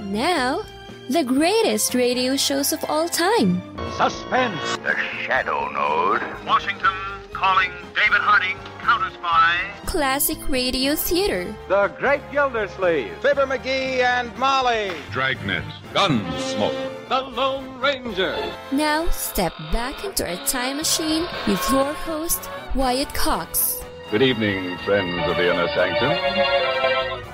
Now, the greatest radio shows of all time. Suspense. The Shadow Node. Washington calling David Harding, counter-spy. Classic radio theater. The Great Gildersleeve. Fibber McGee and Molly. Dragnet. Gunsmoke. The Lone Ranger. Now, step back into a time machine with your host, Wyatt Cox. Good evening, friends of the Inner Sanctum.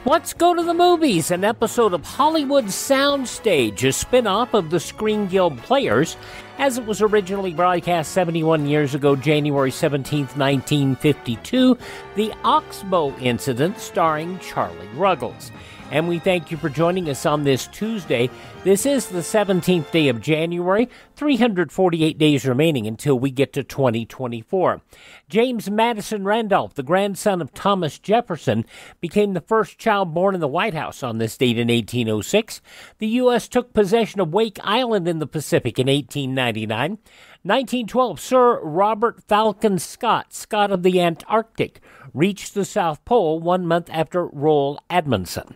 Let's go to the movies, an episode of Hollywood Soundstage, a spin-off of the Screen Guild Players, as it was originally broadcast 71 years ago, January 17th, 1952, the Oxbow Incident, starring Charlie Ruggles. And we thank you for joining us on this Tuesday. This is the 17th day of January, 348 days remaining until we get to 2024. James Madison Randolph, the grandson of Thomas Jefferson, became the first child born in the White House on this date in 1806. The U.S. took possession of Wake Island in the Pacific in 1899. 1912, Sir Robert Falcon Scott, Scott of the Antarctic, reached the South Pole 1 month after Roald Amundsen.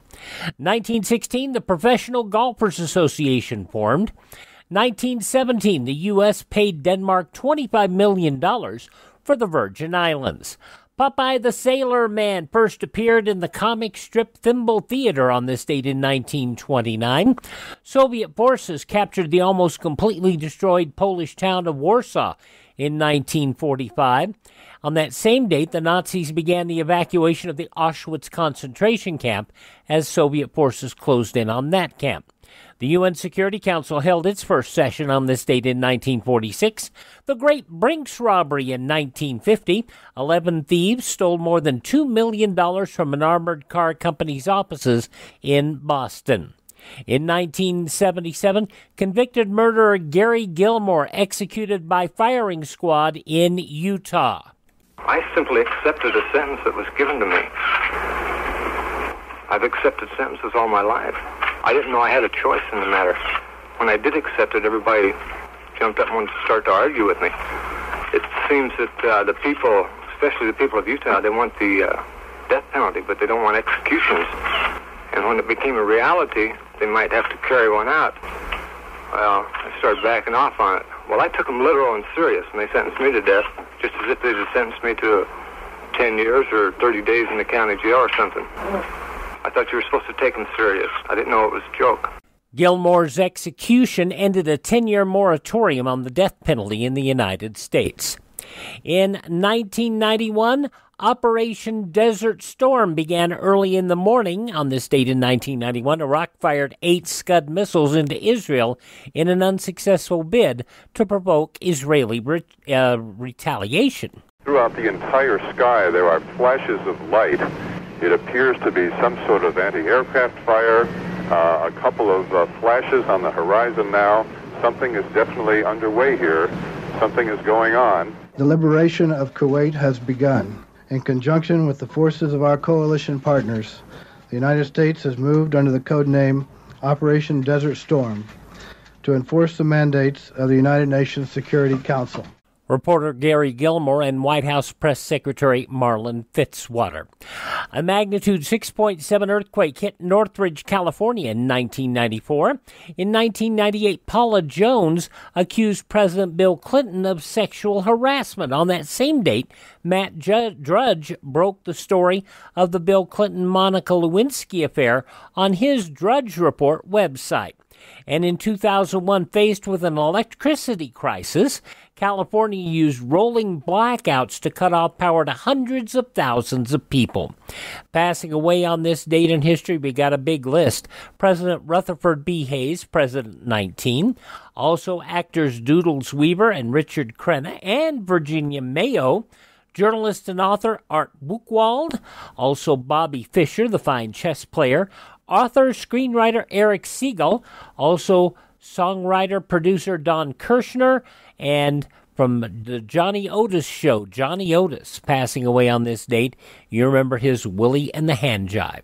1916, the Professional Golfers Association formed. 1917, the U.S. paid Denmark $25 million for the Virgin Islands. Popeye the Sailor Man first appeared in the comic strip Thimble Theater on this date in 1929. Soviet forces captured the almost completely destroyed Polish town of Warsaw in 1945. On that same date, the Nazis began the evacuation of the Auschwitz concentration camp as Soviet forces closed in on that camp. The UN Security Council held its first session on this date in 1946. The Great Brinks Robbery in 1950. 11 thieves stole more than $2 million from an armored car company's offices in Boston. In 1977, convicted murderer Gary Gilmore executed by firing squad in Utah. I simply accepted a sentence that was given to me. I've accepted sentences all my life. I didn't know I had a choice in the matter. When I did accept it, everybody jumped up and wanted to start to argue with me. It seems that the people, especially the people of Utah, they want the death penalty, but they don't want executions. And when it became a reality, they might have to carry one out. Well, I started backing off on it. Well, I took them literal and serious, and they sentenced me to death, just as if they'd have sentenced me to 10 years or 30 days in the county jail or something. I thought you were supposed to take them serious. I didn't know it was a joke. Gilmore's execution ended a 10-year moratorium on the death penalty in the United States. In 1991, Operation Desert Storm began early in the morning. On this date in 1991, Iraq fired 8 Scud missiles into Israel in an unsuccessful bid to provoke Israeli retaliation. Throughout the entire sky, there are flashes of light. It appears to be some sort of anti-aircraft fire, a couple of flashes on the horizon now. Something is definitely underway here. Something is going on. The liberation of Kuwait has begun. In conjunction with the forces of our coalition partners, the United States has moved under the code name Operation Desert Storm to enforce the mandates of the United Nations Security Council. Reporter Gary Gilmore and White House Press Secretary Marlin Fitzwater. A magnitude 6.7 earthquake hit Northridge, California in 1994. In 1998, Paula Jones accused President Bill Clinton of sexual harassment. On that same date, Matt Drudge broke the story of the Bill Clinton-Monica Lewinsky affair on his Drudge Report website. And in 2001, faced with an electricity crisis, California used rolling blackouts to cut off power to hundreds of thousands of people. Passing away on this date in history, we got a big list. President Rutherford B. Hayes, President 19. Also actors Doodles Weaver and Richard Crenna and Virginia Mayo. Journalist and author Art Buchwald. Also Bobby Fischer, the fine chess player. Author, screenwriter Eric Siegel. Also songwriter, producer Don Kirshner. And from the Johnny Otis show, Johnny Otis, passing away on this date. You remember his Willie and the Hand Jive.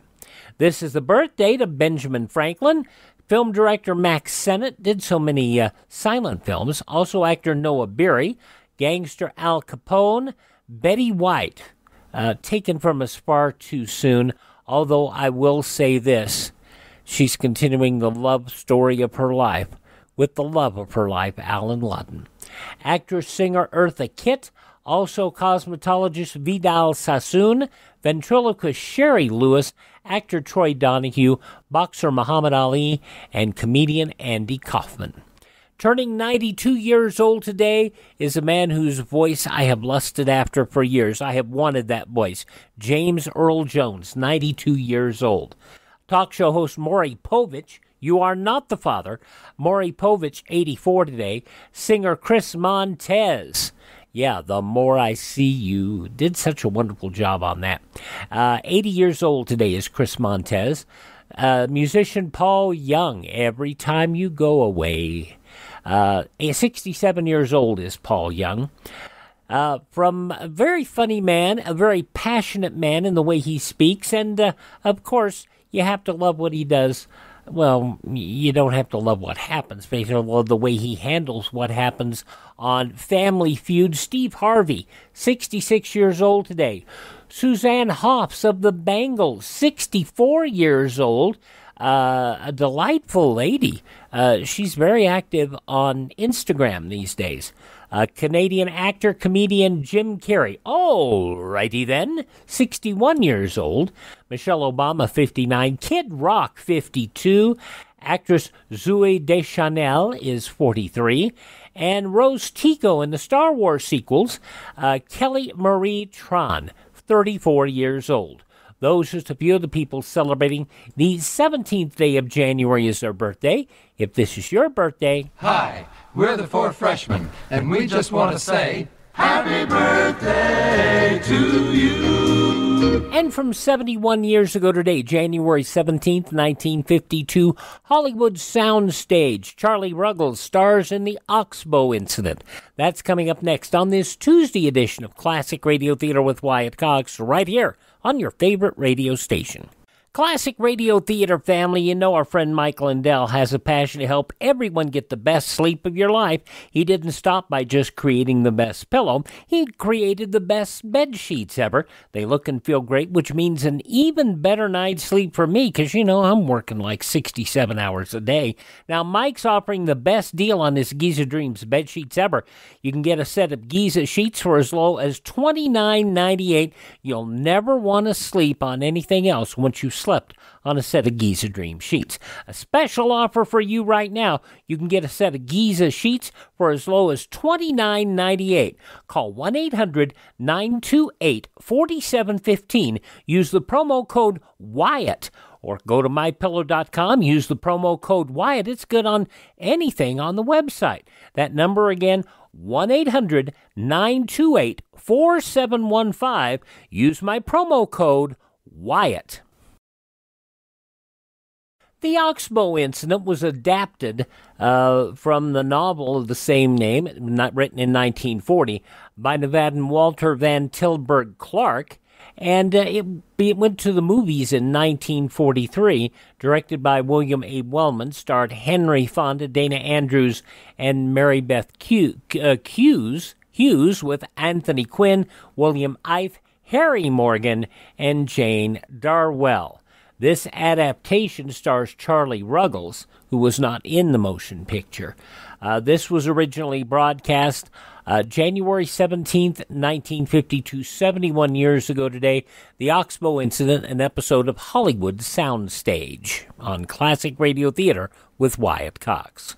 This is the birth date of Benjamin Franklin. Film director Max Sennett did so many silent films. Also actor Noah Beery. Gangster Al Capone. Betty White, taken from us far too soon. Although I will say this, She's continuing the love story of her life with the love of her life, Alan Ludden. Actress-singer Eartha Kitt, also cosmetologist Vidal Sassoon, ventriloquist Sherry Lewis, actor Troy Donahue, boxer Muhammad Ali, and comedian Andy Kaufman. Turning 92 years old today is a man whose voice I have lusted after for years. I have wanted that voice. James Earl Jones, 92 years old. Talk show host Maury Povich, you are not the father. Maury Povich, 84 today. Singer Chris Montez. Yeah, The More I See You. Did such a wonderful job on that. 80 years old today is Chris Montez. Musician Paul Young, Every Time You Go Away. 67 years old is Paul Young. From a very funny man, a very passionate man in the way he speaks, and of course, you have to love what he does. Well, you don't have to love what happens, but you have to love the way he handles what happens on Family Feud. Steve Harvey, 66 years old today. Suzanne Hoffs of the Bangles, 64 years old. A delightful lady. She's very active on Instagram these days. Canadian actor, comedian Jim Carrey. Oh, righty then. 61 years old. Michelle Obama, 59. Kid Rock, 52. Actress Zooey Deschanel is 43. And Rose Tico in the Star Wars sequels. Kelly Marie Tran, 34 years old. Those are just a few of the people celebrating the 17th day of January is their birthday. If this is your birthday... Hi, we're the Four Freshmen, and we just want to say, Happy birthday to you! And from 71 years ago today, January 17th, 1952, Hollywood soundstage Charlie Ruggles stars in the Oxbow incident. That's coming up next on this Tuesday edition of Classic Radio Theater with Wyatt Cox, right here on your favorite radio station. Classic Radio Theater family, you know our friend Mike Lindell has a passion to help everyone get the best sleep of your life. He didn't stop by just creating the best pillow. He created the best bed sheets ever. They look and feel great, which means an even better night's sleep for me because, you know, I'm working like 67 hours a day. Now, Mike's offering the best deal on his Giza Dreams bed sheets ever. You can get a set of Giza sheets for as low as $29.98. You'll never want to sleep on anything else once you slept on a set of Giza Dream sheets. A special offer for you right now. You can get a set of Giza sheets for as low as $29.98. Call 1-800-928-4715. Use the promo code Wyatt. Or go to mypillow.com, use the promo code Wyatt. It's good on anything on the website. That number again, 1-800-928-4715. Use my promo code Wyatt. The Oxbow incident was adapted from the novel of the same name, not written in 1940, by Nevadan Walter Van Tilburg Clark, and it went to the movies in 1943, directed by William A. Wellman, starred Henry Fonda, Dana Andrews, and Mary Beth Hughes, with Anthony Quinn, William Ife, Harry Morgan, and Jane Darwell. This adaptation stars Charlie Ruggles, who was not in the motion picture. This was originally broadcast January 17th, 1952, 71 years ago today. The Oxbow Incident, an episode of Hollywood Soundstage on Classic Radio Theater with Wyatt Cox.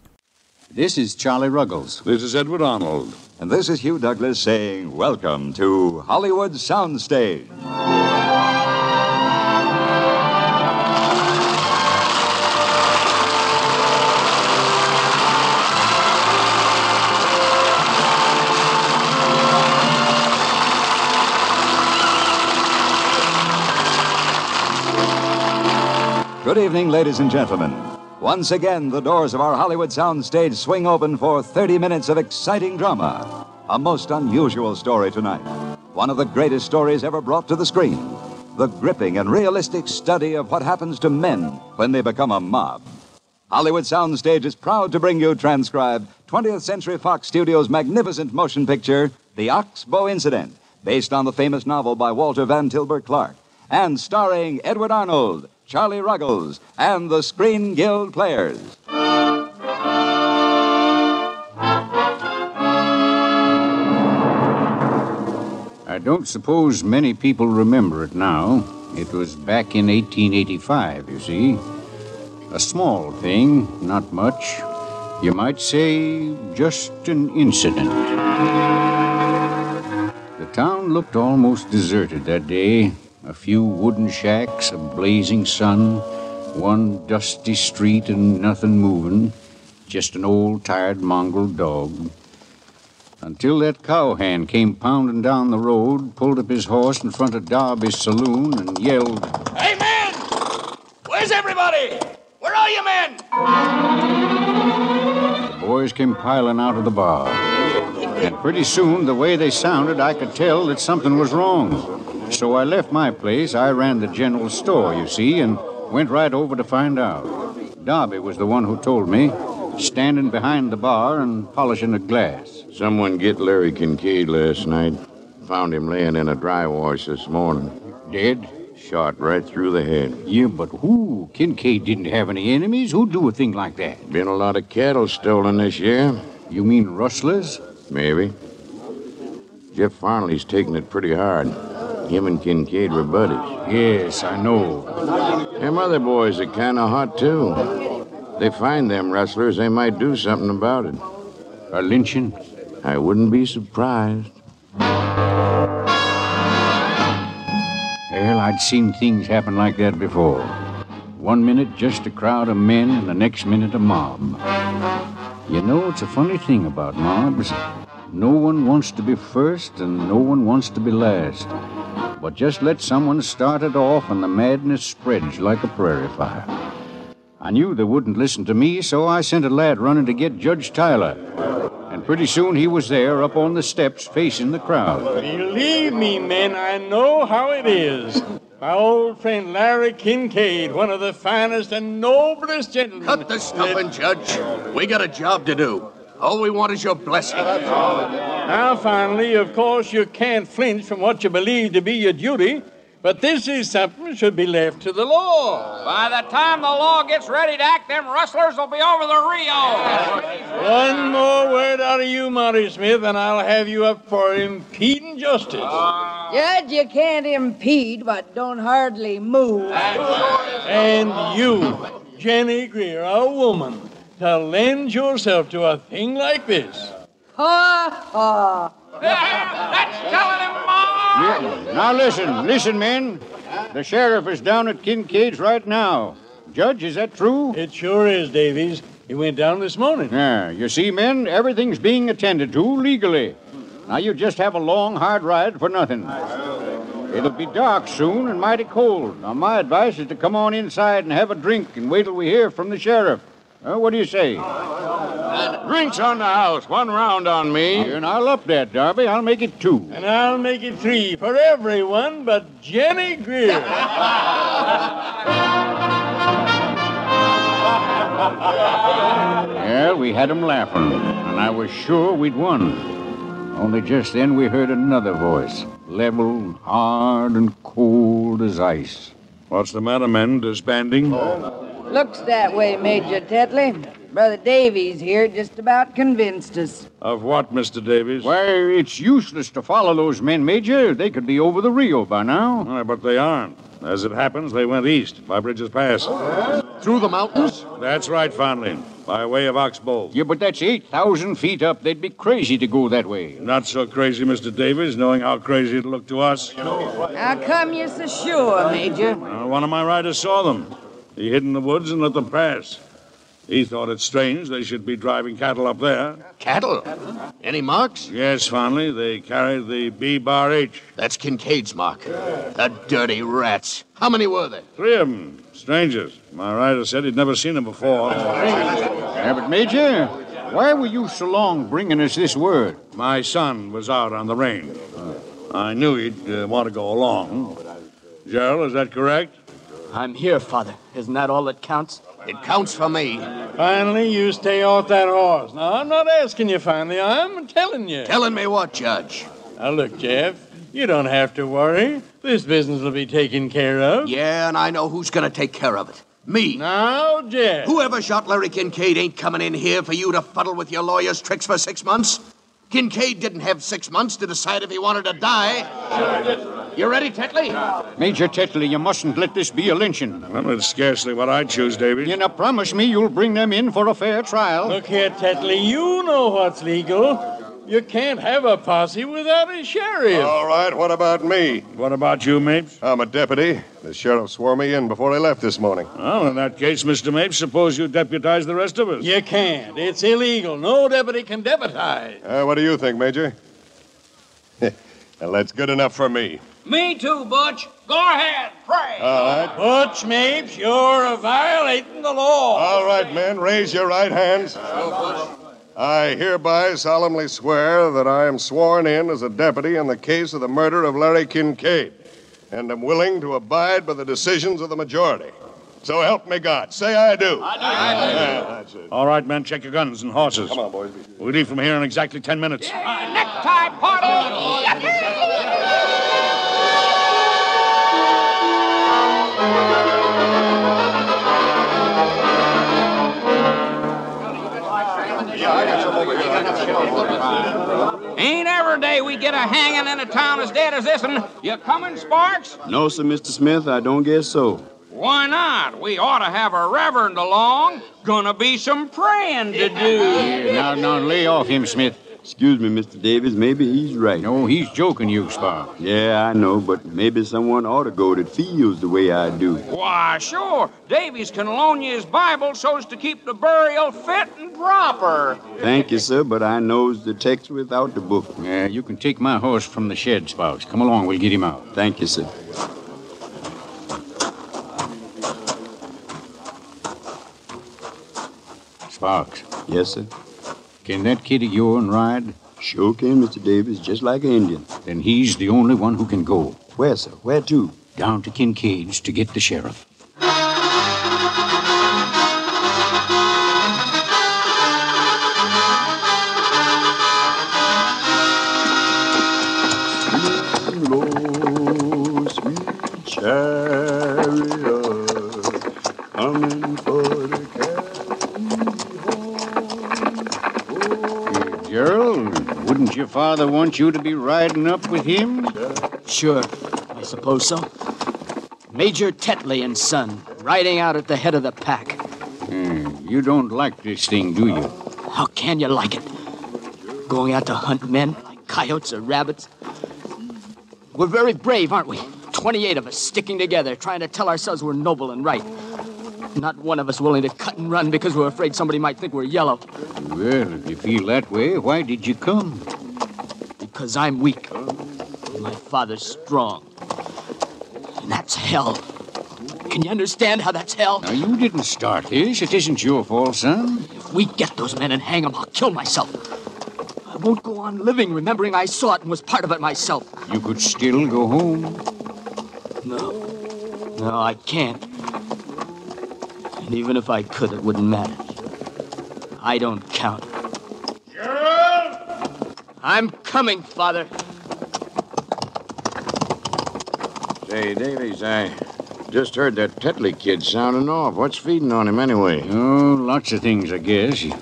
This is Charlie Ruggles. This is Edward Arnold. And this is Hugh Douglas saying, welcome to Hollywood Soundstage. Good evening, ladies and gentlemen. Once again, the doors of our Hollywood soundstage swing open for 30 minutes of exciting drama. A most unusual story tonight. One of the greatest stories ever brought to the screen. The gripping and realistic study of what happens to men when they become a mob. Hollywood Soundstage is proud to bring you transcribed 20th Century Fox Studios' magnificent motion picture, The Oxbow Incident, based on the famous novel by Walter Van Tilburg Clark, and starring Edward Arnold, Charlie Ruggles and the Screen Guild Players. I don't suppose many people remember it now. It was back in 1885, you see. A small thing, not much. You might say just an incident. The town looked almost deserted that day. A few wooden shacks, a blazing sun, one dusty street and nothing moving. Just an old, tired mongrel dog. Until that cowhand came pounding down the road, pulled up his horse in front of Darby's saloon, and yelled, "Hey, men! Where's everybody? Where are you, men?" The boys came piling out of the bar. And pretty soon, the way they sounded, I could tell that something was wrong. So I left my place. I ran the general store, you see, and went right over to find out. Darby was the one who told me, standing behind the bar and polishing a glass. Someone get Larry Kincaid last night. Found him laying in a dry wash this morning. Dead? Shot right through the head. Yeah, but who? Kincaid didn't have any enemies. Who'd do a thing like that? Been a lot of cattle stolen this year. You mean rustlers? Maybe. Jeff Farnley's taking it pretty hard. Him and Kincaid were buddies. Yes, I know. Them other boys are kind of hot, too. They find them rustlers, they might do something about it. A lynching? I wouldn't be surprised. Well, I'd seen things happen like that before. One minute, just a crowd of men, and the next minute, a mob. You know, it's a funny thing about mobs. No one wants to be first, and no one wants to be last. But just let someone start it off, and the madness spreads like a prairie fire. I knew they wouldn't listen to me, so I sent a lad running to get Judge Tyler. And pretty soon he was there up on the steps facing the crowd. Believe me, men, I know how it is. My old friend Larry Kincaid, one of the finest and noblest gentlemen. Cut the stuffing, Judge. We got a job to do. All we want is your blessing. Now, finally, of course, you can't flinch from what you believe to be your duty, but this is something that should be left to the law. By the time the law gets ready to act, them rustlers will be over the Rio. One more word out of you, Monty Smith, and I'll have you up for impeding justice. Judge, you can't impede but don't hardly move. And you, Jenny Greer, a woman, to lend yourself to a thing like this. Ha, ha. That's telling him, Mom! Yeah. Now listen, men. The sheriff is down at Kincaid's right now. Judge, is that true? It sure is, Davies. He went down this morning. Yeah, you see, men, everything's being attended to legally. Now you just have a long, hard ride for nothing. It'll be dark soon and mighty cold. Now my advice is to come on inside and have a drink and wait till we hear from the sheriff. What do you say? Drinks on the house. One round on me. And I'll up that, Darby. I'll make it 2. And I'll make it 3 for everyone but Jenny Greer. Well, we had 'em laughing, and I was sure we'd won. Only just then we heard another voice, level, hard, and cold as ice. What's the matter, men? Disbanding? Looks that way, Major Tetley. Brother Davies here just about convinced us. Of what, Mr. Davies? Why, it's useless to follow those men, Major. They could be over the Rio by now. But they aren't. As it happens, they went east by Bridges Pass. Through the mountains? That's right, Fondling. By way of Oxbow. Yeah, but that's 8,000 feet up. They'd be crazy to go that way. Not so crazy, Mr. Davies, knowing how crazy it'll look to us. How come you're so sure, Major? One of my riders saw them. He hid in the woods and let them pass. He thought it strange they should be driving cattle up there. Cattle? Any marks? Yes, Fondly. They carried the B-Bar-H. That's Kincaid's mark. The dirty rats. How many were there? 3 of them. Strangers. My rider said he'd never seen them before. Yeah, but Major, why were you so long bringing us this word? My son was out on the range. I knew he'd want to go along. Gerald, is that correct? I'm here, Father. Isn't that all that counts? It counts for me. Finally, you stay off that horse. Now, I'm not asking you finally. I'm telling you. Telling me what, Judge? Now, look, Jeff. You don't have to worry. This business will be taken care of. Yeah, and I know who's going to take care of it. Me. Now, Jeff. Whoever shot Larry Kincaid ain't coming in here for you to fuddle with your lawyer's tricks for 6 months. Kincaid didn't have 6 months to decide if he wanted to die. You ready, Tetley? Major Tetley, you mustn't let this be a lynching. Well, it's scarcely what I'd choose, Davy. You now promise me you'll bring them in for a fair trial. Look here, Tetley, you know what's legal. You can't have a posse without a sheriff. All right, what about me? What about you, Mapes? I'm a deputy. The sheriff swore me in before he left this morning. Well, in that case, Mr. Mapes, suppose you deputize the rest of us. You can't. It's illegal. No deputy can deputize. What do you think, Major? Well, that's good enough for me. Me too, Butch. Go ahead, pray. All right. Butch Mapes, you're violating the law. All right, men, raise your right hands. I hereby solemnly swear that I am sworn in as a deputy in the case of the murder of Larry Kincaid, and am willing to abide by the decisions of the majority. So help me God. Say I do. I do. Yeah, that's it. All right, men, check your guns and horses. Come on, boys. We leave from here in exactly 10 minutes. Necktie party! Ain't every day we get a hanging in a town as dead as this one. You coming, Sparks? No, sir, Mr. Smith, I don't guess so. Why not? We ought to have a reverend along. Gonna be some praying to do. Yeah, now, lay off him, Smith. Excuse me, Mr. Davis, maybe he's right. No, he's joking you, Sparks. Yeah, I know, but maybe someone ought to go that feels the way I do. Why, sure. Davies can loan you his Bible so's to keep the burial fit and proper. Thank you, sir, but I knows the text without the book. Yeah, you can take my horse from the shed, Sparks. Come along, we'll get him out. Thank you, sir. Sparks. Yes, sir. Can that kid of yourn ride? Sure can, Mr. Davis, just like an Indian. Then he's the only one who can go. Where, sir? Where to? Down to Kincaid's to get the sheriff. Low, sweet chariot, coming for the Gerald, wouldn't your father want you to be riding up with him? Sure, I suppose so. Major Tetley and son, riding out at the head of the pack. You don't like this thing, do you? How can you like it? Going out to hunt men like coyotes or rabbits? We're very brave, aren't we? 28 of us sticking together, trying to tell ourselves we're noble and right. Not one of us willing to cut and run because we're afraid somebody might think we're yellow. Well, if you feel that way, why did you come? Because I'm weak. My father's strong. And that's hell. Can you understand how that's hell? Now, you didn't start this. It isn't your fault, son. If we get those men and hang them, I'll kill myself. I won't go on living remembering I saw it and was part of it myself. You could still go home. No, I can't. And even if I could, it wouldn't matter. I don't count. Gerald! I'm coming, Father. Say, Davies, I just heard that Tetley kid sounding off. What's feeding on him anyway? Oh, lots of things, I guess. You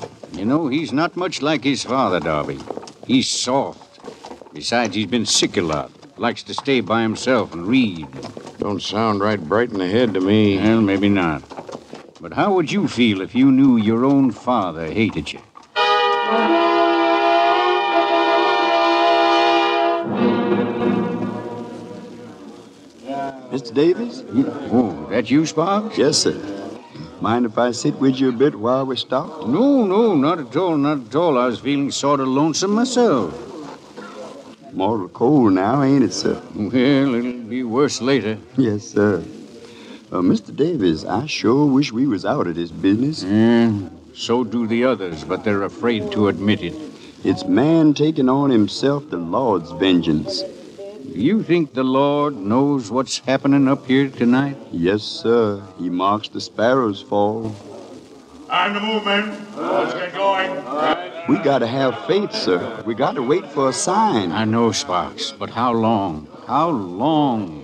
know, he's not much like his father, Darby. He's soft. Besides, he's been sick a lot. Likes to stay by himself and read. Don't sound right bright in the head to me. Well, maybe not. But how would you feel if you knew your own father hated you? Mr. Davis? Oh, that you, Sparks? Yes, sir. Mind if I sit with you a bit while we stop? No, not at all, not at all. I was feeling sort of lonesome myself. Mortal cold now, ain't it, sir? Well, it'll be worse later. Yes, sir. Mr. Davis, I sure wish we was out of this business. So do the others, but they're afraid to admit it. It's man taking on himself the Lord's vengeance. Do you think the Lord knows what's happening up here tonight? Yes, sir. He marks the sparrows' fall. On the move, men. Let's get going. All right. We gotta have faith, sir. We gotta wait for a sign. I know, Sparks, but how long? How long?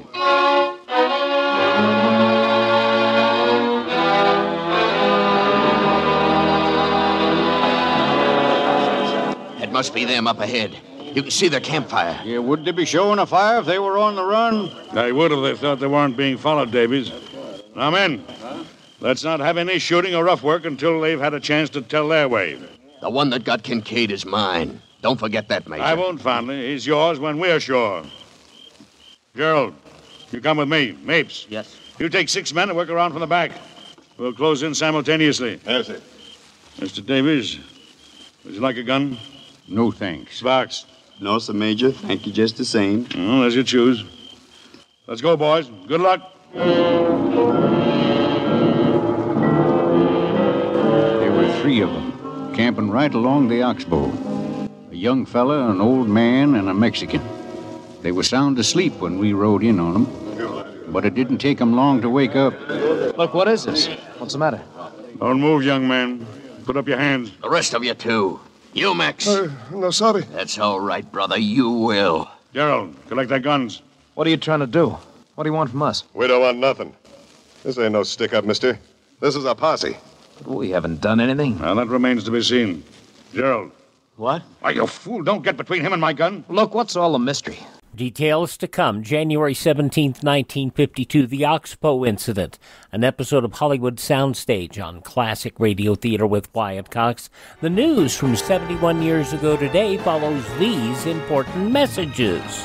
It must be them up ahead. You can see their campfire. Yeah, would they be showing a fire if they were on the run? They would if they thought they weren't being followed, Davies. Now, men, let's not have any shooting or rough work until they've had a chance to tell their way. The one that got Kincaid is mine. Don't forget that, Major. I won't, Fondly. He's yours when we're sure. Gerald, you come with me. Mapes. Yes. You take 6 men and work around from the back. We'll close in simultaneously. Yes, sir. Mr. Davies, would you like a gun? No, thanks. Sparks. No, sir, Major. Thank you just the same. Well, as you choose. Let's go, boys. Good luck. There were 3 of them, camping right along the oxbow. A young fella, an old man, and a Mexican. They were sound asleep when we rode in on them, but it didn't take them long to wake up. Look, what is this? What's the matter? Don't move, young man. Put up your hands. The rest of you, too. You, Max. No, sorry. That's all right, brother. You will. Gerald, collect their guns. What are you trying to do? What do you want from us? We don't want nothing. This ain't no stick-up, mister. This is a posse. But we haven't done anything. Well, that remains to be seen. Gerald. What? Why, you fool, don't get between him and my gun. Look, what's all the mystery? Details to come. January 17th, 1952, the Oxbow Incident, an episode of Hollywood Soundstage on Classic Radio Theater with Wyatt Cox. The news from 71 years ago today follows these important messages.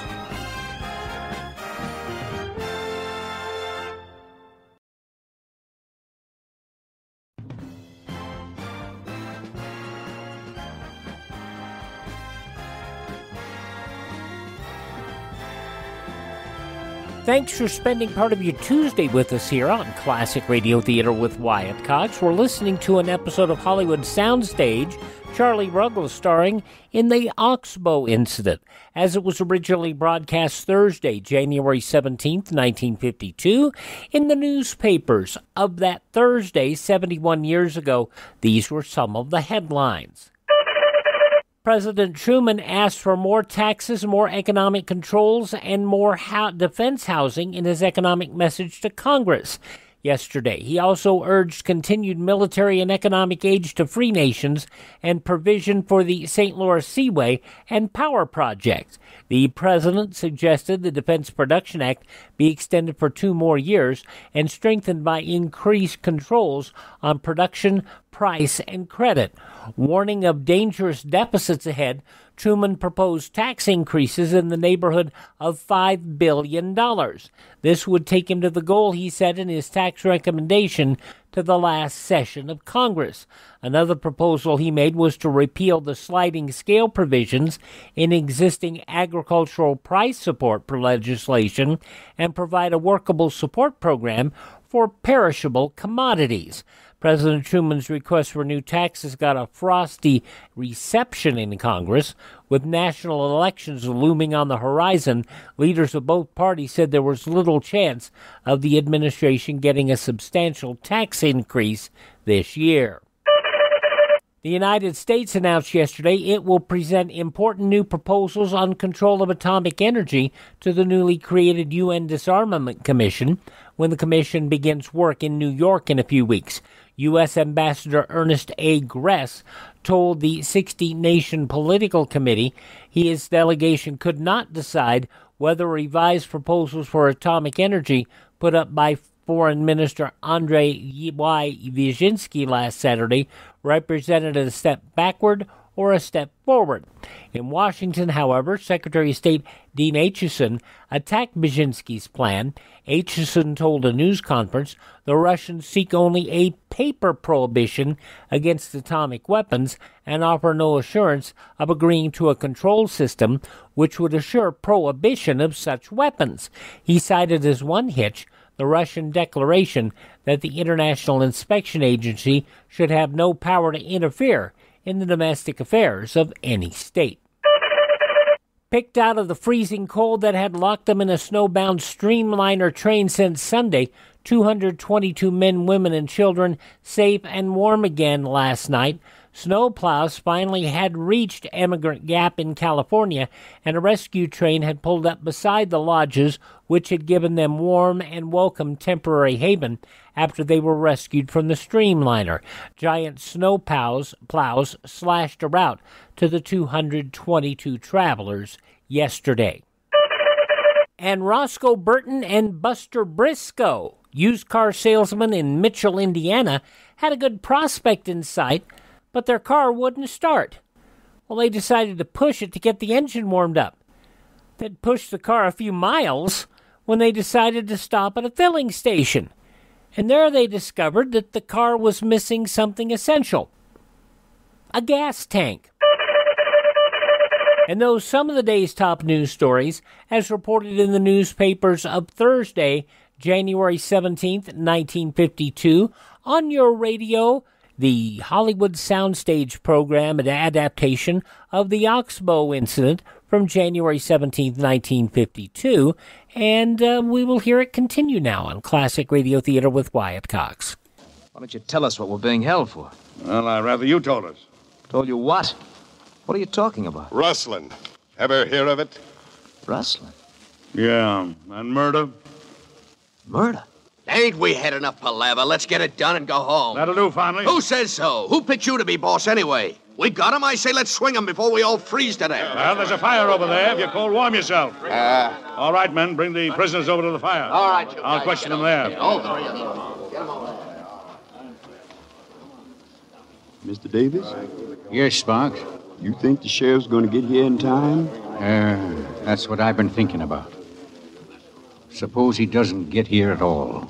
Thanks for spending part of your Tuesday with us here on Classic Radio Theater with Wyatt Cox. We're listening to an episode of Hollywood Soundstage, Charlie-Ruggles starring in the Oxbow Incident, as it was originally broadcast Thursday, January 17th, 1952. In the newspapers of that Thursday, 71 years ago, these were some of the headlines. President Truman asked for more taxes, more economic controls, and more defense housing in his economic message to Congress yesterday. He also urged continued military and economic aid to free nations and provision for the St. Louis Seaway and power project. The president suggested the Defense Production Act be extended for 2 more years and strengthened by increased controls on production, price, and credit. Warning of dangerous deficits ahead, Truman proposed tax increases in the neighborhood of $5 billion. This would take him to the goal he set in his tax recommendation to the last session of Congress. Another proposal he made was to repeal the sliding scale provisions in existing agricultural price support legislation and provide a workable support program for perishable commodities. President Truman's request for new taxes got a frosty reception in Congress. With national elections looming on the horizon, leaders of both parties said there was little chance of the administration getting a substantial tax increase this year. The United States announced yesterday it will present important new proposals on control of atomic energy to the newly created UN Disarmament Commission when the commission begins work in New York in a few weeks. U.S. Ambassador Ernest A. Gress told the 60-nation political committee his delegation could not decide whether revised proposals for atomic energy put up by Foreign Minister Andrei Y. Vyazhinsky last Saturday represented a step backward or a step forward. In Washington, however, Secretary of State Dean Acheson attacked Vyazhinsky's plan. Acheson told a news conference the Russians seek only a paper prohibition against atomic weapons and offer no assurance of agreeing to a control system which would assure prohibition of such weapons. He cited as one hitch the Russian declaration that the International Inspection Agency should have no power to interfere in the domestic affairs of any state. Picked out of the freezing cold that had locked them in a snowbound Streamliner train since Sunday, 222 men, women, and children safe and warm again last night. Snowplows finally had reached Emigrant Gap in California, and a rescue train had pulled up beside the lodges, which had given them warm and welcome temporary haven after they were rescued from the streamliner. Giant snowplows slashed a route to the 222 travelers yesterday. And Roscoe Burton and Buster Briscoe, used car salesmen in Mitchell, Indiana, had a good prospect in sight, but their car wouldn't start. Well, they decided to push it to get the engine warmed up. They'd pushed the car a few miles when they decided to stop at a filling station. And there they discovered that the car was missing something essential: a gas tank. And those some of the day's top news stories, as reported in the newspapers of Thursday, January 17th, 1952, on your radio, the Hollywood Soundstage program, an adaptation of the Oxbow incident from January 17th, 1952, and we will hear it continue now on Classic Radio Theater with Wyatt Cox. Why don't you tell us what we're being held for? Well, I'd rather you told us. Told you what? What are you talking about? Rustling. Ever hear of it? Rustling? Yeah, and murder? Murder? Ain't we had enough palaver? Let's get it done and go home. That'll do, finally. Who says so? Who picked you to be boss anyway? We got him. I say let's swing him before we all freeze to death. Well, there's a fire over there. If you're cold, warm yourself. All right, men, bring the prisoners over to the fire. All right, you I'll guys, question get them over. there. All three of them. Get them over there. Mr. Davis? Yes, Sparks? You think the sheriff's going to get here in time? That's what I've been thinking about. Suppose he doesn't get here at all.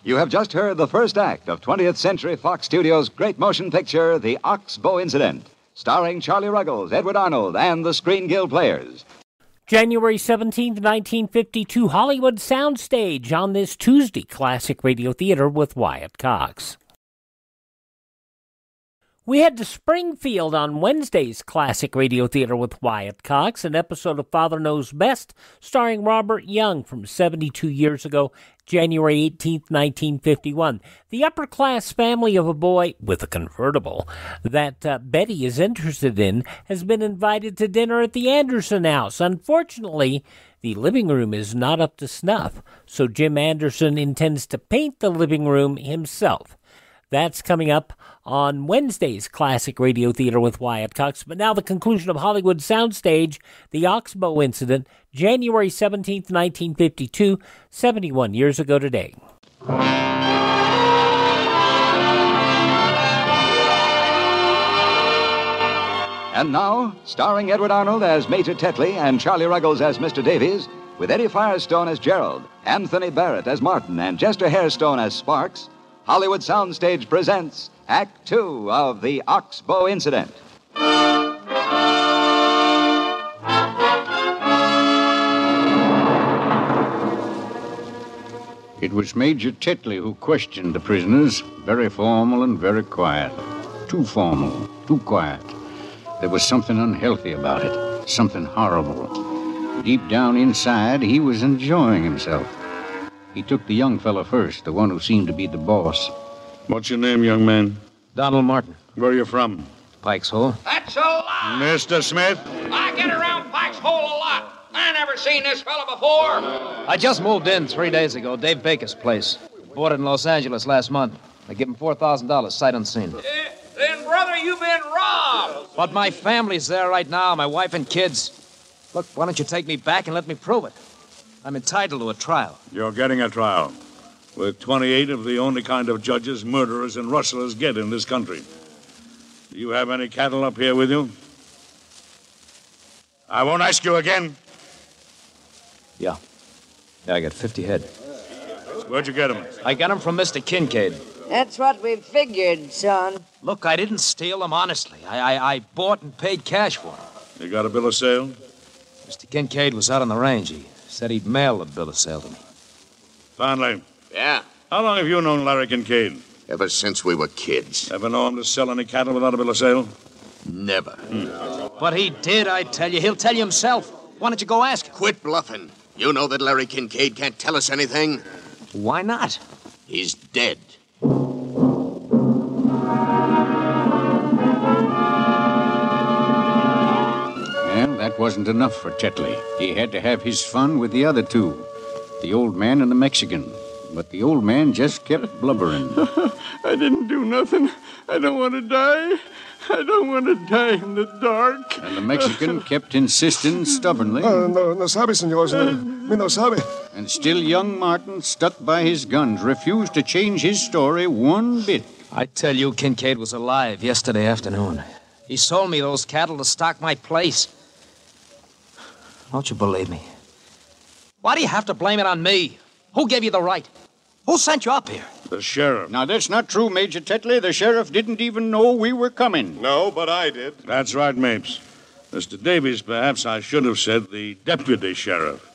You have just heard the first act of 20th Century Fox Studios' great motion picture, The Oxbow Incident, starring Charlie Ruggles, Edward Arnold, and the Screen Guild Players. January 17th, 1952, Hollywood Soundstage on this Tuesday, Classic Radio Theater with Wyatt Cox. We head to Springfield on Wednesday's Classic Radio Theater with Wyatt Cox, an episode of Father Knows Best, starring Robert Young from 72 years ago, January 18th, 1951. The upper-class family of a boy with a convertible that Betty is interested in has been invited to dinner at the Anderson house. Unfortunately, the living room is not up to snuff, so Jim Anderson intends to paint the living room himself. That's coming up on Wednesday's Classic Radio Theater with Wyatt Cox. But now the conclusion of Hollywood Soundstage, The Oxbow Incident, January 17th, 1952, 71 years ago today. And now, starring Edward Arnold as Major Tetley and Charlie Ruggles as Mr. Davies, with Eddie Firestone as Gerald, Anthony Barrett as Martin, and Chester Hairstone as Sparks, Hollywood Soundstage presents Act Two of The Oxbow Incident. It was Major Tetley who questioned the prisoners, very formal and very quiet. Too formal, too quiet. There was something unhealthy about it, something horrible. Deep down inside, he was enjoying himself. He took the young fellow first, the one who seemed to be the boss. What's your name, young man? Donald Martin. Where are you from? Pike's Hole. That's a lie. Mr. Smith? I get around Pike's Hole a lot. I never seen this fella before. I just moved in 3 days ago, Dave Baker's place. Bought it in Los Angeles last month. I give him $4,000, sight unseen. Then, brother, you've been robbed. But my family's there right now, my wife and kids. Look, why don't you take me back and let me prove it? I'm entitled to a trial. You're getting a trial. With 28 of the only kind of judges murderers and rustlers get in this country. Do you have any cattle up here with you? I won't ask you again. Yeah, I got 50 head. Where'd you get them? I got them from Mr. Kincaid. That's what we figured, son. Look, I didn't steal them, honestly. I bought and paid cash for them. You got a bill of sale? Mr. Kincaid was out on the range. He said he'd mail the bill of sale to me. Finally. Yeah? How long have you known Larry Kincaid? Ever since we were kids. Ever know him to sell any cattle without a bill of sale? Never. But he did, I tell you. He'll tell you himself. Why don't you go ask him? Quit bluffing. You know that Larry Kincaid can't tell us anything. Why not? He's dead. Well, that wasn't enough for Tetley. He had to have his fun with the other two, the old man and the Mexican. But the old man just kept blubbering. I didn't do nothing. I don't want to die. I don't want to die in the dark. And the Mexican kept insisting stubbornly. No sabe, senores. Me no sabe. And still young Martin, stuck by his guns, refused to change his story one bit. I tell you, Kincaid was alive yesterday afternoon. He sold me those cattle to stock my place. Don't you believe me? Why do you have to blame it on me? Who gave you the right? Who sent you up here? The sheriff. Now, that's not true, Major Tetley. The sheriff didn't even know we were coming. No, but I did. That's right, Mapes. Mr. Davies, perhaps I should have said the deputy sheriff.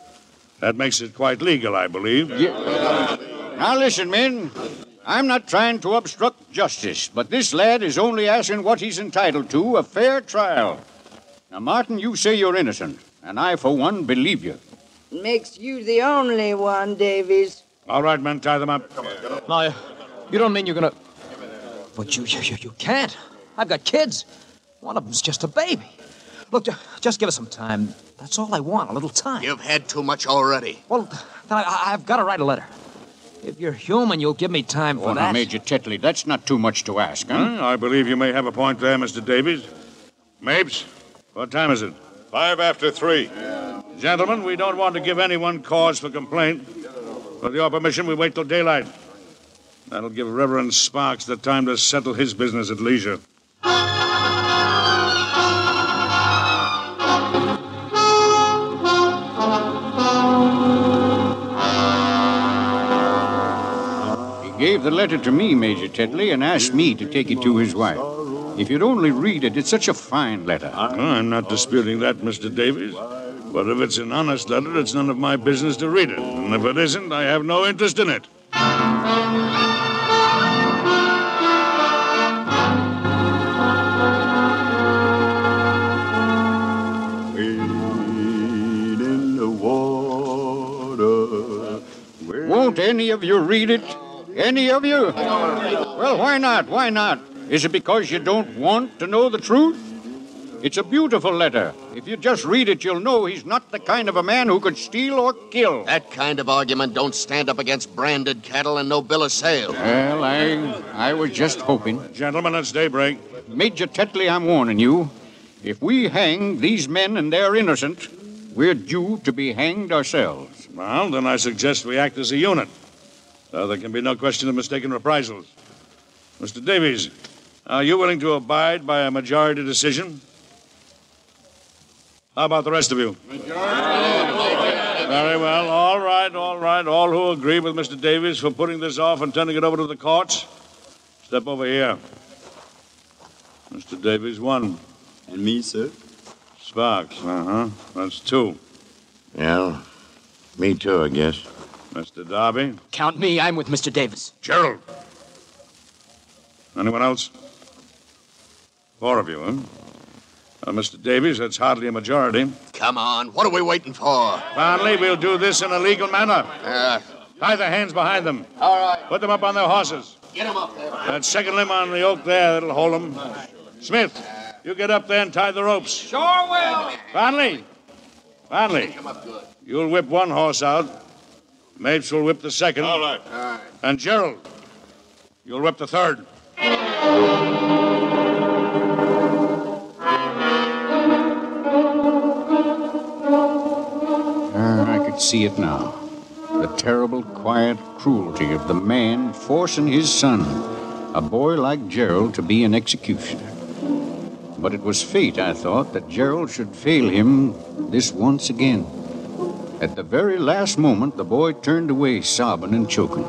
That makes it quite legal, I believe. Now, listen, men. I'm not trying to obstruct justice, but this lad is only asking what he's entitled to, a fair trial. Now, Martin, you say you're innocent, and I, for one, believe you. Makes you the only one, Davies. All right, men, tie them up. No, you don't mean you're gonna... But you can't. I've got kids. One of them's just a baby. Look, just give us some time. That's all I want, a little time. You've had too much already. Well, then I've got to write a letter. If you're human, you'll give me time for that. Now, Major Tetley, that's not too much to ask, huh? I believe you may have a point there, Mr. Davies. Mapes, what time is it? 5 after 3. Gentlemen, we don't want to give anyone cause for complaint. With your permission, we wait till daylight. That'll give Reverend Sparks the time to settle his business at leisure. He gave the letter to me, Major Tetley, and asked me to take it to his wife. If you'd only read it, it's such a fine letter. I'm not disputing that, Mr. Davies. But if it's an honest letter, it's none of my business to read it. And if it isn't, I have no interest in it. Wade in the water. Won't any of you read it? Any of you? Well, why not? Why not? Is it because you don't want to know the truth? It's a beautiful letter. If you just read it, you'll know he's not the kind of a man who could steal or kill. That kind of argument don't stand up against branded cattle and no bill of sale. Well, I was just hoping. Gentlemen, it's daybreak. Major Tetley, I'm warning you. If we hang these men and they're innocent, we're due to be hanged ourselves. Well, then I suggest we act as a unit. So there can be no question of mistaken reprisals. Mr. Davies, are you willing to abide by a majority decision? How about the rest of you? Majority. Very well. All right. All who agree with Mr. Davies for putting this off and turning it over to the courts, step over here. Mr. Davies, 1. And me, sir? Sparks, That's 2. Yeah, me too, I guess. Mr. Darby? Count me. I'm with Mr. Davis. Gerald? Anyone else? 4 of you, huh? Mr. Davies, that's hardly a majority. Come on, what are we waiting for? Finally, we'll do this in a legal manner. Tie the hands behind them. All right. Put them up on their horses. Get them up there. That second limb on the oak there, that'll hold them. Smith, you get up there and tie the ropes. Sure will. Finally, you'll whip one horse out. Mapes will whip the second. All right. And Gerald, you'll whip the third. I could see it now. The terrible, quiet cruelty of the man forcing his son, a boy like Gerald, to be an executioner. But it was fate, I thought, that Gerald should fail him this once again. At the very last moment, the boy turned away, sobbing and choking,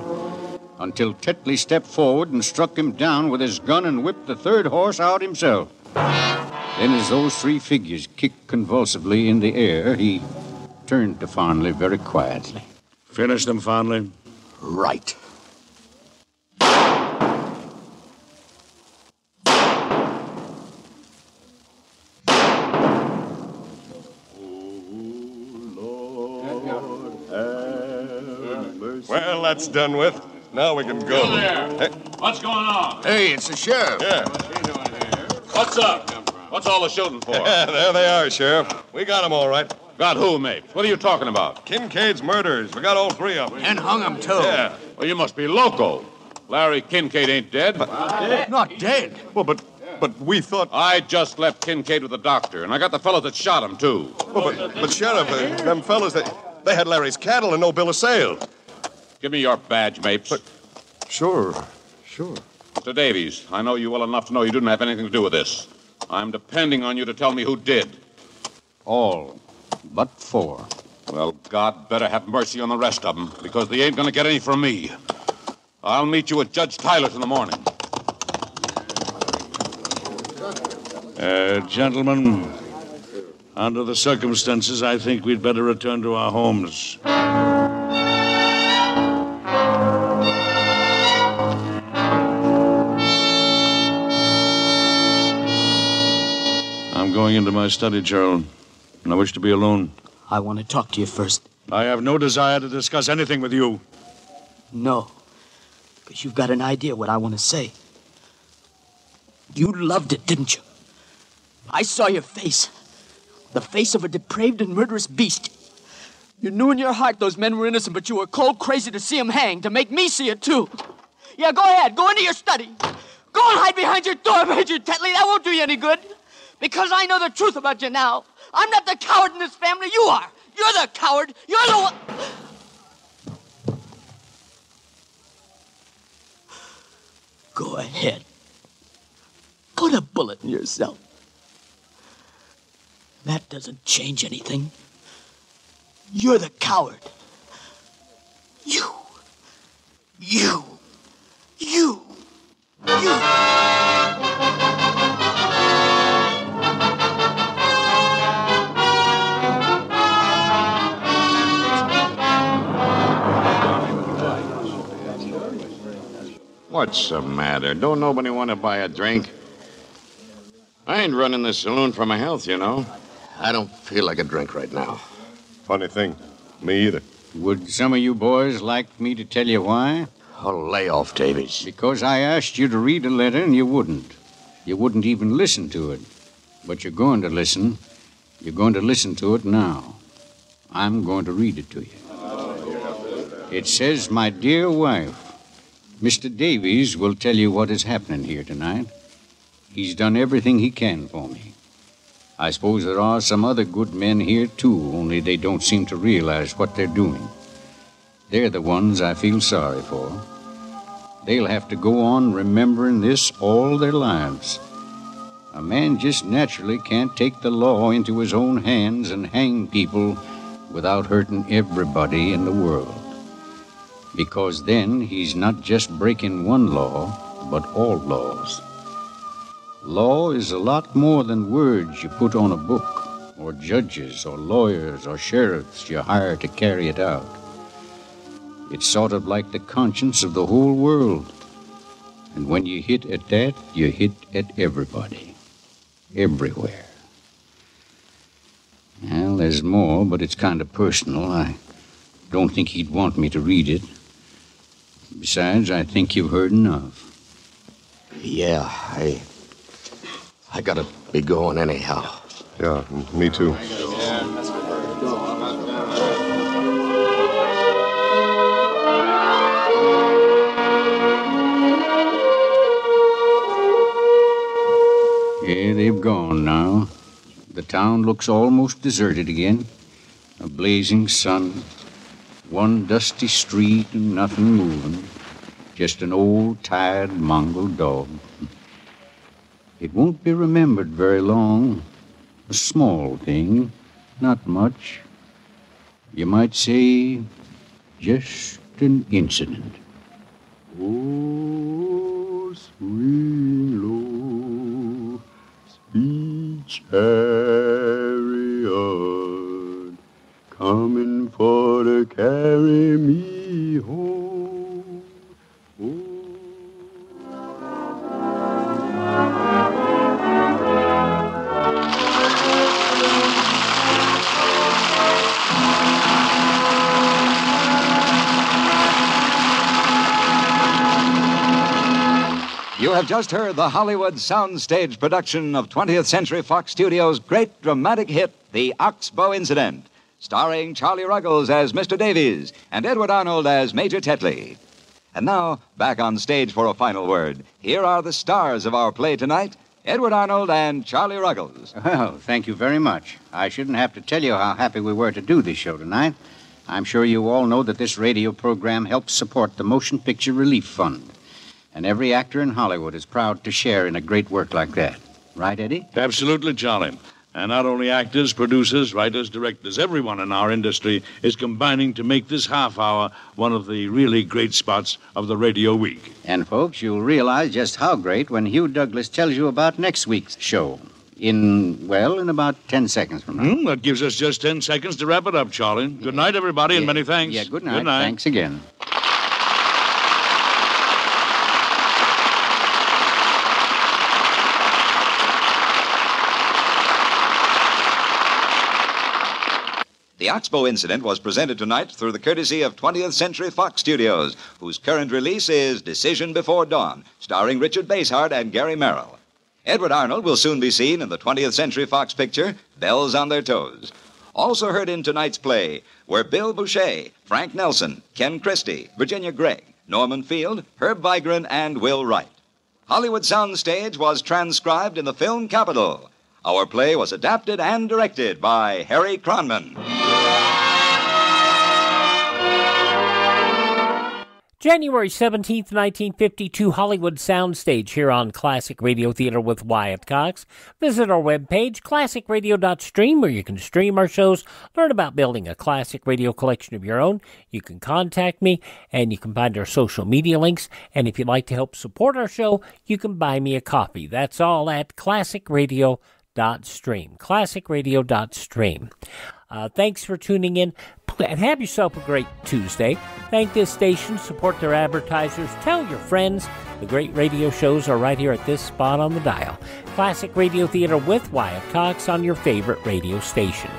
until Tetley stepped forward and struck him down with his gun and whipped the third horse out himself. Then, as those 3 figures kicked convulsively in the air, he turned to Farnley very quietly. Finish them, Farnley. Right. that's done with. Now we can go. Hey. What's going on? Hey, it's the sheriff. Yeah. What's up? What's all the shooting for? There they are, Sheriff. We got them all right. Got who, mate? What are you talking about? Kincaid's murderers. We got all three of them. And hung them, too. Yeah. Well, you must be loco. Larry Kincaid ain't dead. Not dead? Well, but we thought... I just left Kincaid with the doctor, and I got the fellows that shot him, too. Well, but Sheriff, them fellas, they had Larry's cattle and no bill of sale. Give me your badge, Mapes. Sure. Mr. Davies, I know you well enough to know you didn't have anything to do with this. I'm depending on you to tell me who did. All but 4. Well, God better have mercy on the rest of them, because they ain't going to get any from me. I'll meet you at Judge Tyler's in the morning. Gentlemen, under the circumstances, I think we'd better return to our homes. I'm going into my study, Gerald, and I wish to be alone. I want to talk to you first. I have no desire to discuss anything with you. No, because you've got an idea what I want to say. You loved it, didn't you? I saw your face. The face of a depraved and murderous beast. You knew in your heart those men were innocent, but you were cold crazy to see them hanged, to make me see it, too. Yeah, go ahead. Go into your study. Go and hide behind your door, Major Tetley. That won't do you any good. Because I know the truth about you now. I'm not the coward in this family. You are. You're the coward. You're the one... Go ahead. Put a bullet in yourself. That doesn't change anything. You're the coward. You. What's the matter? Don't nobody want to buy a drink? I ain't running this saloon for my health, you know. I don't feel like a drink right now. Funny thing. Me either. Would some of you boys like me to tell you why? Oh, lay off, Davies. Because I asked you to read a letter and you wouldn't. You wouldn't even listen to it. But you're going to listen. You're going to listen to it now. I'm going to read it to you. It says, "My dear wife, Mr. Davies will tell you what is happening here tonight. He's done everything he can for me. I suppose there are some other good men here, too, only they don't seem to realize what they're doing. They're the ones I feel sorry for. They'll have to go on remembering this all their lives. A man just naturally can't take the law into his own hands and hang people without hurting everybody in the world. Because then he's not just breaking one law, but all laws. Law is a lot more than words you put on a book, or judges, or lawyers, or sheriffs you hire to carry it out. It's sort of like the conscience of the whole world. And when you hit at that, you hit at everybody. Everywhere. Well, there's more, but it's kind of personal. I don't think he'd want me to read it. Besides, I think you've heard enough. Yeah, I gotta be going anyhow. Yeah, me too. Yeah, they've gone now. The town looks almost deserted again. A blazing sun, one dusty street and nothing moving. Just an old, tired, mongrel dog. It won't be remembered very long. A small thing, not much. You might say, just an incident. Oh, swing low, speed chariot, coming for to carry me home. You have just heard the Hollywood soundstage production of 20th Century Fox Studios' great dramatic hit, The Oxbow Incident, starring Charlie Ruggles as Mr. Davies and Edward Arnold as Major Tetley. And now, back on stage for a final word. Here are the stars of our play tonight, Edward Arnold and Charlie Ruggles. Well, thank you very much. I shouldn't have to tell you how happy we were to do this show tonight. I'm sure you all know that this radio program helps support the Motion Picture Relief Fund. And every actor in Hollywood is proud to share in a great work like that. Right, Eddie? Absolutely, Charlie. And not only actors, producers, writers, directors, everyone in our industry is combining to make this half hour one of the really great spots of the radio week. And, folks, you'll realize just how great when Hugh Douglas tells you about next week's show. In about 10 seconds from now. That gives us just 10 seconds to wrap it up, Charlie. Good night, everybody, and many thanks. Yeah, good night. Good night. Thanks again. The Oxbow Incident was presented tonight through the courtesy of 20th Century Fox Studios, whose current release is Decision Before Dawn, starring Richard Basehart and Gary Merrill. Edward Arnold will soon be seen in the 20th Century Fox picture, Bells on Their Toes. Also heard in tonight's play were Bill Boucher, Frank Nelson, Ken Christie, Virginia Gregg, Norman Field, Herb Vigran, and Will Wright. Hollywood Soundstage was transcribed in the film capital. Our play was adapted and directed by Harry Cronman. January 17th, 1952, Hollywood Soundstage here on Classic Radio Theater with Wyatt Cox. Visit our webpage, classicradio.stream, where you can stream our shows, learn about building a classic radio collection of your own. You can contact me, and you can find our social media links. And if you'd like to help support our show, you can buy me a copy. That's all at classicradio.stream. Classicradio.stream. Thanks for tuning in, and have yourself a great Tuesday. Thank this station, support their advertisers, tell your friends. The great radio shows are right here at this spot on the dial. Classic Radio Theater with Wyatt Cox on your favorite radio station.